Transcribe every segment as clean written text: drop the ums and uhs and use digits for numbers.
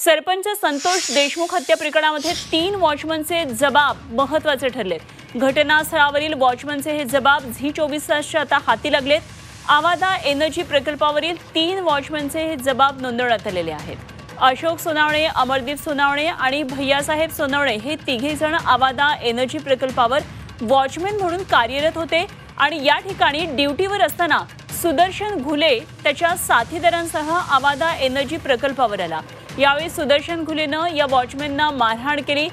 सरपंच संतोष देशमुख हत्या प्रकरणामध्ये 3 वॉचमनचे जबाब महत्त्वाचे ठरलेत। घटनास्थळावरील वॉचमनचे हे जबाब झी 24 आता हाती लागलेत। आवादा एनर्जी प्रकल्पावरील 3 वॉचमनचे हे जबाब नोंदवण्यात आलेले आहेत। अशोक सोनावणे, अमरदीप सोनावणे आणि भैयासाहेब सोनावणे हे तिघे जण आवादा एनर्जी प्रकल्पावर वॉचमन म्हणून कार्यरत होते आणि या ठिकाणी ड्युटीवर असताना सुदर्शन घुले त्याच्या साथीदारांसह आवादा एनर्जी प्रकल्पावर आला। यावेळी सुदर्शन घुलेनं या वॉचमॅनना मारहाण केली।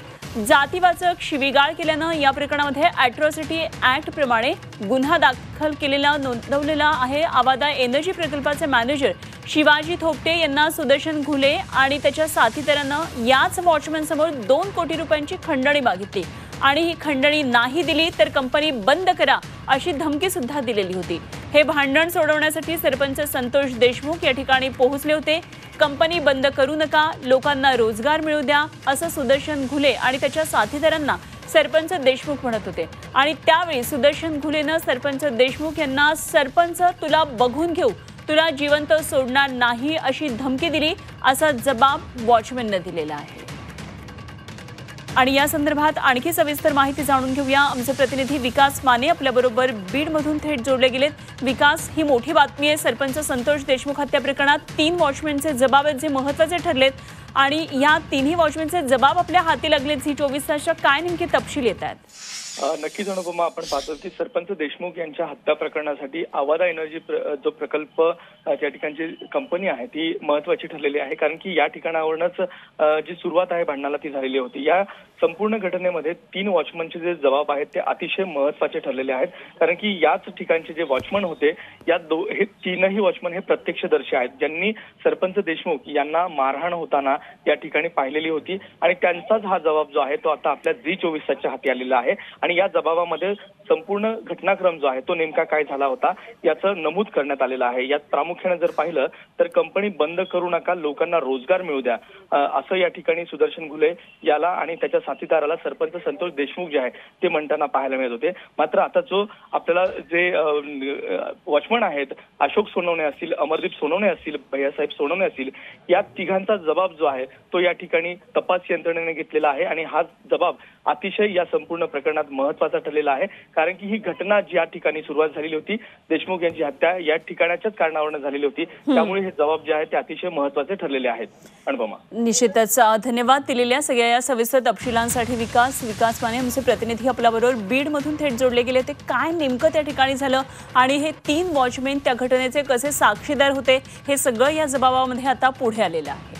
जातीवाचक शिवीगाळ केल्यानं या प्रकरणामध्ये अॅट्रॉसिटी ॲक्ट प्रमाणे गुन्हा दाखल केलेला नोंदवलेला आहे। आवादा एनर्जी प्रकल्पाचे मॅनेजर शिवाजी थोपटे यांना सुदर्शन घुले आणि त्याच्या साथीदारांना याच वॉचमॅन समोर 2 कोटी रुपयांची खंडणी मागितली आणि ही खंडणी नाही दिली तर कंपनी बंद करा अशी धमकी सुद्धा दिलेली होती। हे भांडण सोडवण्यासाठी सरपंच संतोष देशमुख या ठिकाणी पोहोचले होते। कंपनी बंद करू नका, लोकांना रोजगार मिळू द्या असं सुदर्शन घुले आणि त्याच्या साथीदारांना सरपंच देशमुख म्हणत होते आणि त्यावेळी सुदर्शन घुलेनं सरपंच देशमुख यांना सरपंच तुला बघून घेऊ, तुला जिवंत सोडणार नाही अशी धमकी दिली असा जबाब वॉचमॅनने दिलेला आहे। आणि या संदर्भात आणखी सविस्तर माहिती जाणून घेऊया। आमचे प्रतिनिधी विकास माने आपल्याबरोबर बीडमधून थेट जोडले गेलेत। विकास, ही मोठी बातमी आहे। सरपंच संतोष देशमुख हत्या प्रकरणात 3 वॉचमॅनचे जबाब आहेत जे महत्त्वाचे ठरलेत आणि या तिन्ही वॉचमॅनचे जबाब आपल्या हाती लागलेत। झी 24 तासच्या काय नेमके तपशील येत आहेत? नक्कीच अनुपमा, आपण पाहतो की सरपंच देशमुख यांच्या हत्या प्रकरणासाठी आवादा एनर्जी जो प्रकल्प त्या ठिकाणची कंपनी आहे ती महत्त्वाची ठरलेली आहे, कारण की या ठिकाणावरूनच जी सुरुवात आहे भांडणाला ती झालेली होती। या संपूर्ण घटनेमध्ये 3 वॉचमनचे जे जबाब आहेत ते अतिशय महत्त्वाचे ठरलेले आहेत, कारण की याच ठिकाणचे जे वॉचमन होते या हे 3ही वॉचमन हे प्रत्यक्षदर्शी आहेत, ज्यांनी सरपंच देशमुख यांना मारहाण होताना या ठिकाणी पाहिलेली होती आणि त्यांचाच हा जबाब जो आहे तो आता आपल्या झी 24 तासच्या हाती आलेला आहे। आणि या जबाबामध्ये संपूर्ण घटनाक्रम जो आहे तो नेमका काय झाला होता याचं नमूद करण्यात आलेलं आहे। यात प्रामुख्याने जर पाहिलं तर कंपनी बंद करू नका, लोकांना रोजगार मिळू द्या असं या ठिकाणी सुदर्शन घुले याला आणि त्याच्या साथीदाराला सरपंच संतोष देशमुख जे आहे ते म्हणताना पाहायला मिळत होते। मात्र आता जो आपल्याला जे वॉचमन आहेत, अशोक सोनवणे असतील, अमरदीप सोनवणे असतील, भैयासाहेब सोनवणे असतील, या तिघांचा जबाब जो आहे तो या ठिकाणी तपास यंत्रणेने घेतलेला आहे आणि हा जबाब अतिशय या संपूर्ण प्रकरणात महत्त्वाचा ठरलेला आहे, कारण की ही घटना ज्या ठिकाणी सुरुवात झालेली होती, देशमुख यांची हत्या या ठिकाणाच्याच कारणावरून झालेली होती, त्यामुळे हे जबाब जे आहेत ते अतिशय महत्त्वाचे ठरलेले आहेत। अनुपमा, निश्चितच धन्यवाद दिलेल्या सगळ्या या सविस्तर तपशिलांसाठी। विकास माने आमचे प्रतिनिधी आपल्याबरोबर बीडमधून थेट जोडले गेले। ते काय नेमकं त्या ठिकाणी झालं आणि हे 3 वॉचमॅन त्या घटनेचे कसे साक्षीदार होते हे सगळं या जबाबामध्ये आता पुढे आलेलं आहे।